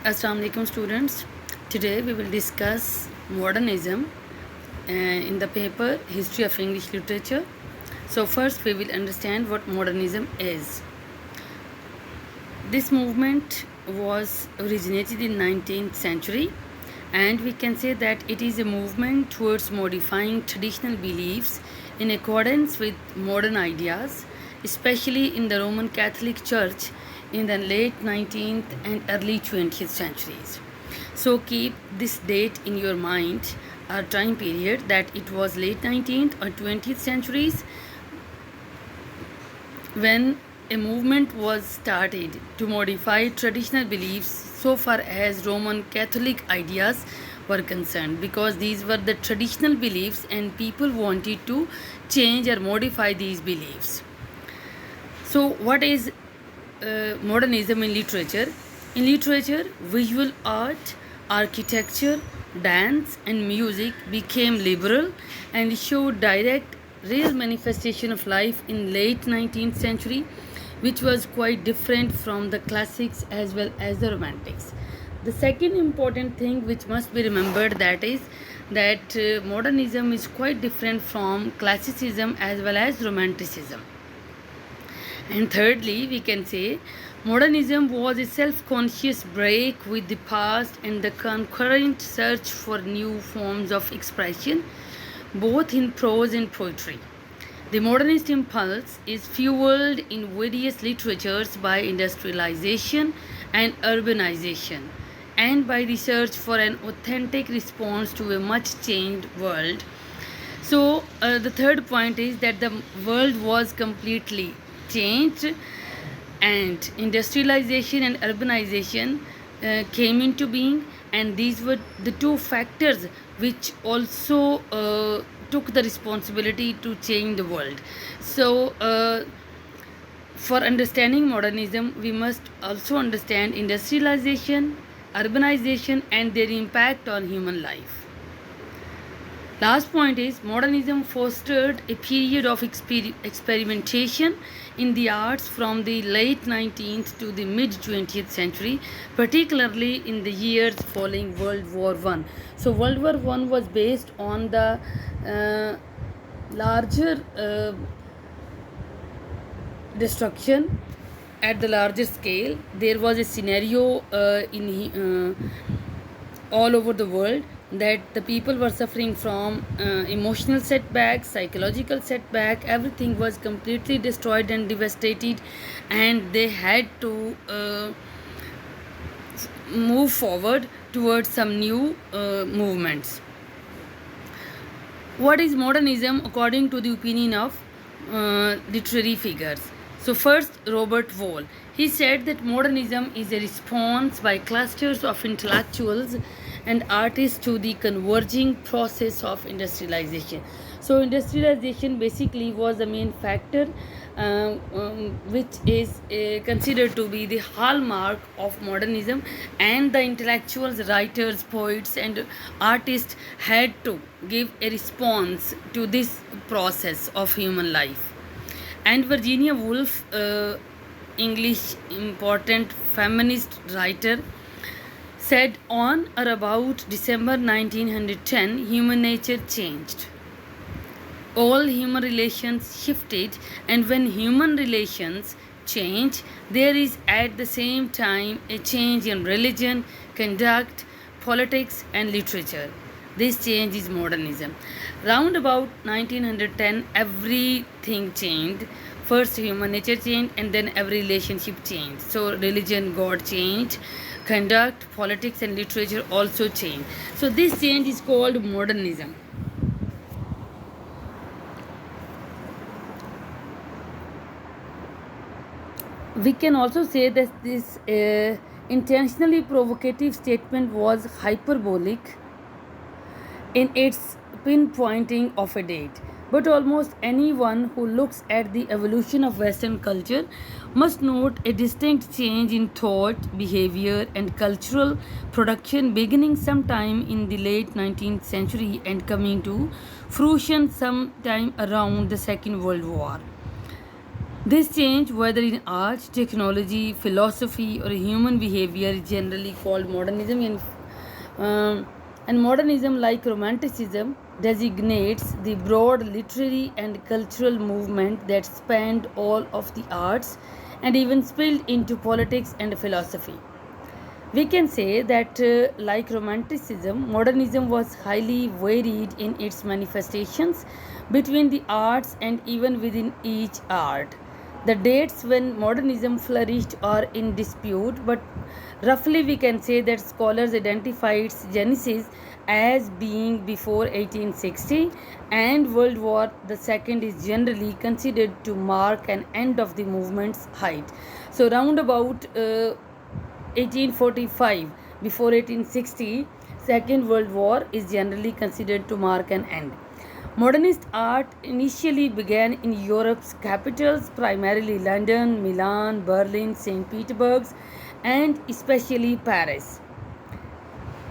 Assalamu alaikum students. Today we will discuss modernism in the paper History of English Literature. So first we will understand what modernism is. This movement was originated in 19th century, and we can say that it is a movement towards modifying traditional beliefs in accordance with modern ideas, especially in the Roman Catholic Church in the late 19th and early 20th centuries. So keep this date in your mind, a time period that it was late 19th or 20th centuries when a movement was started to modify traditional beliefs so far as Roman Catholic ideas were concerned, because these were the traditional beliefs and people wanted to change or modify these beliefs. So what is modernism in literature? In literature, visual art, architecture, dance and music became liberal and showed direct real manifestation of life in late 19th century, which was quite different from the classics as well as the romantics. The second important thing which must be remembered, that is that modernism is quite different from classicism as well as romanticism. And thirdly, we can say modernism was a self-conscious break with the past and the concurrent search for new forms of expression, both in prose and poetry. The modernist impulse is fueled in various literatures by industrialization and urbanization, and by the search for an authentic response to a much changed world. So the third point is that the world was completely changed, and industrialization and urbanization came into being, and these were the two factors which also took the responsibility to change the world. So for understanding modernism, we must also understand industrialization, urbanization and their impact on human life. Last point is modernism fostered a period of experimentation in the arts from the late 19th to the mid 20th century, particularly in the years following World War I. So World War I was based on the larger destruction at the larger scale. There was a scenario all over the world that the people were suffering from emotional setbacks, psychological setback. Everything was completely destroyed and devastated, and they had to move forward towards some new movements. What is modernism according to the opinion of literary figures? So first, Robert Wall. He said that modernism is a response by clusters of intellectuals and artists to the converging process of industrialization. So industrialization basically was the main factor which is considered to be the hallmark of modernism, and the intellectuals, writers, poets and artists had to give a response to this process of human life. And Virginia Woolf, English important feminist writer, said on or about December 1910, human nature changed. All human relations shifted, and when human relations change, there is at the same time a change in religion, conduct, politics and literature. This change is modernism. Round about 1910, everything changed. First human nature changed, and then every relationship changed. So religion, God changed, conduct, politics and literature also changed. So this change is called modernism. We can also say that this intentionally provocative statement was hyperbolic in its pinpointing of a date. But almost anyone who looks at the evolution of Western culture must note a distinct change in thought, behavior, and cultural production beginning sometime in the late 19th century and coming to fruition sometime around the Second World War. This change, whether in art, technology, philosophy, or human behavior, is generally called modernism. Um, and modernism, like romanticism, designates the broad literary and cultural movement that spanned all of the arts and even spilled into politics and philosophy. We can say that, like Romanticism, modernism was highly varied in its manifestations between the arts and even within each art. The dates when modernism flourished are in dispute, but roughly we can say that scholars identify its genesis as being before 1860, and World War II is generally considered to mark an end of the movement's height. So, round about 1845, before 1860, Second World War is generally considered to mark an end. Modernist art initially began in Europe's capitals, primarily London, Milan, Berlin, St. Petersburg, and especially Paris.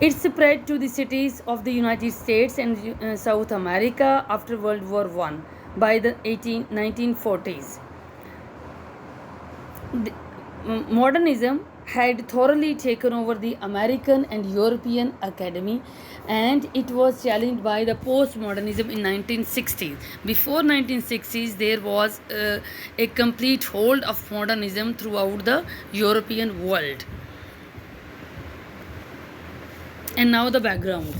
It spread to the cities of the United States and South America after World War I by the 1940s. Modernism had thoroughly taken over the American and European academy, and it was challenged by the postmodernism in 1960s. Before 1960s, there was a complete hold of modernism throughout the European world. And now the background.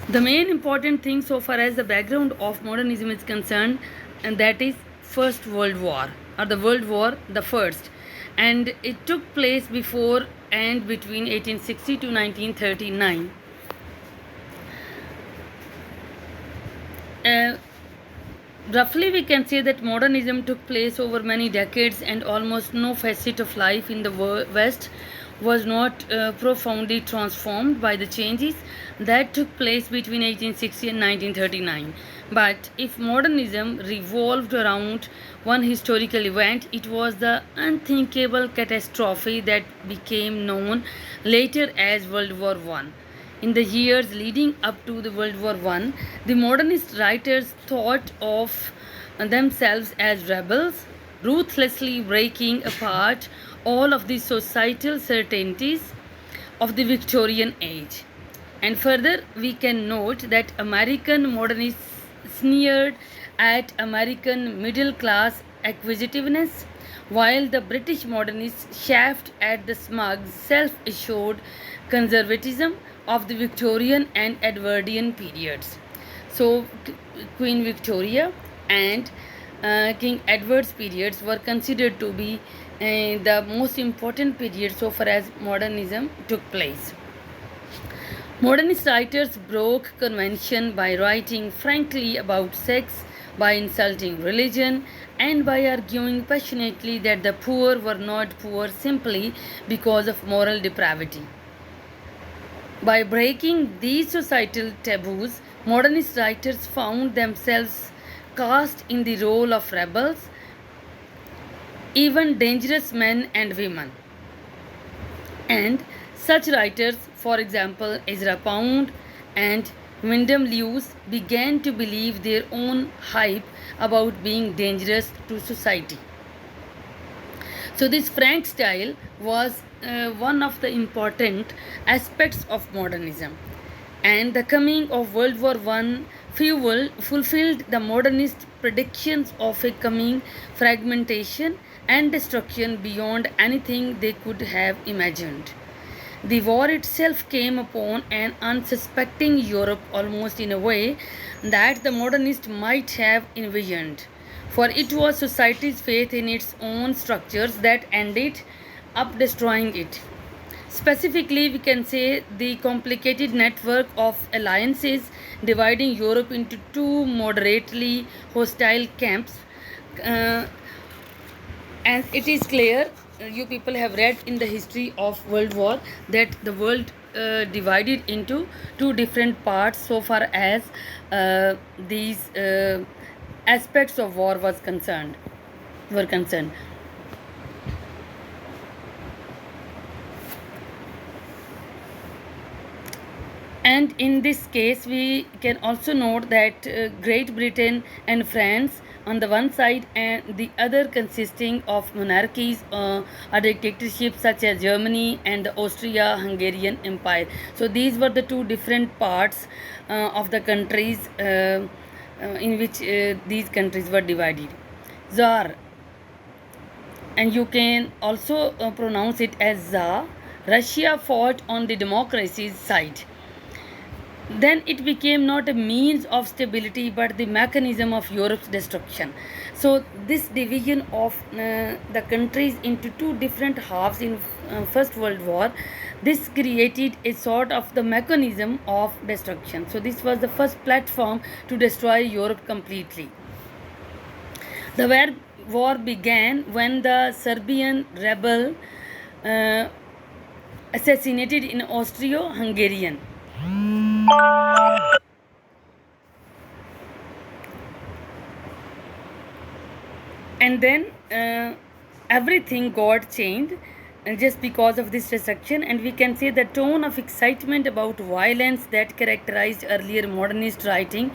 The main important thing so far as the background of modernism is concerned, and that is First World War, or the World War the First, and it took place before and between 1860 to 1939. Uh, Roughly, we can say that modernism took place over many decades, and almost no facet of life in the West was not profoundly transformed by the changes that took place between 1860 and 1939. But if modernism revolved around one historical event, it was the unthinkable catastrophe that became known later as World War I. In the years leading up to the World War I, the modernist writers thought of themselves as rebels, ruthlessly breaking apart all of the societal certainties of the Victorian age. And further, we can note that American modernists sneered at American middle class acquisitiveness, while the British modernists chaffed at the smug, self assured conservatism of the Victorian and Edwardian periods. So, Queen Victoria and King Edward's periods were considered to be the most important period so far as modernism took place. Modernist writers broke convention by writing frankly about sex, by insulting religion, and by arguing passionately that the poor were not poor simply because of moral depravity. By breaking these societal taboos, modernist writers found themselves cast in the role of rebels, even dangerous men and women. And such writers, for example, Ezra Pound and Wyndham Lewis, began to believe their own hype about being dangerous to society. So, this frank style was one of the important aspects of modernism. And the coming of World War I fulfilled the modernist predictions of a coming fragmentation and destruction beyond anything they could have imagined. The war itself came upon an unsuspecting Europe almost in a way that the modernist might have envisioned, for it was society's faith in its own structures that ended up destroying it. Specifically, we can say the complicated network of alliances dividing Europe into two moderately hostile camps. Uh, and it is clear, you people have read in the history of World War that the world divided into two different parts so far as these aspects of war were concerned. And in this case, we can also note that Great Britain and France on the one side and the other consisting of monarchies or dictatorships such as Germany and the Austria-Hungarian Empire. So these were the two different parts of the countries in which these countries were divided. Tsar, and you can also pronounce it as Za. Russia fought on the democracy's side. Then it became not a means of stability but the mechanism of Europe's destruction. So this division of the countries into two different halves in First World War, this created a sort of the mechanism of destruction. So this was the first platform to destroy Europe completely. The war began when the Serbian rebel uh, assassinated in Austro-Hungarian. And then everything got changed just because of this destruction, and we can say the tone of excitement about violence that characterized earlier modernist writing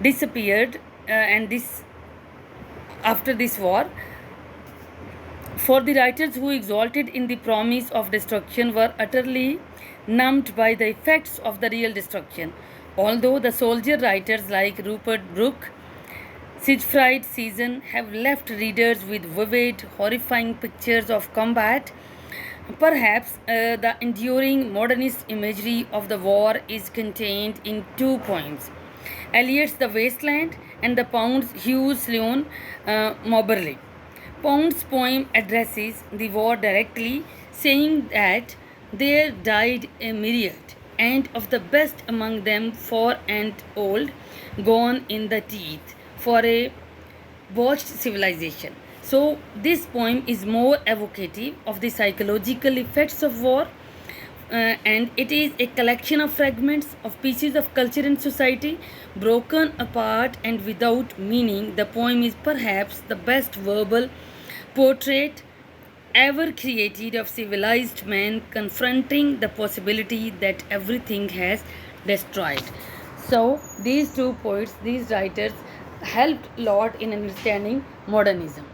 disappeared, and this after this war. For the writers who exulted in the promise of destruction were utterly numbed by the effects of the real destruction. Although the soldier writers like Rupert Brooke, Siegfried Season have left readers with vivid, horrifying pictures of combat, perhaps the enduring modernist imagery of the war is contained in two poems: Eliot's The Wasteland and the Pound's Hugh Sloane Moberly. Pound's poem addresses the war directly, saying that there died a myriad, and of the best among them, four and old, gone in the teeth, for a botched civilization. So, this poem is more evocative of the psychological effects of war, and it is a collection of fragments of pieces of culture and society broken apart and without meaning. The poem is perhaps the best verbal portrait ever created of civilized man confronting the possibility that everything has destroyed. So these two poets, these writers helped a lot in understanding modernism.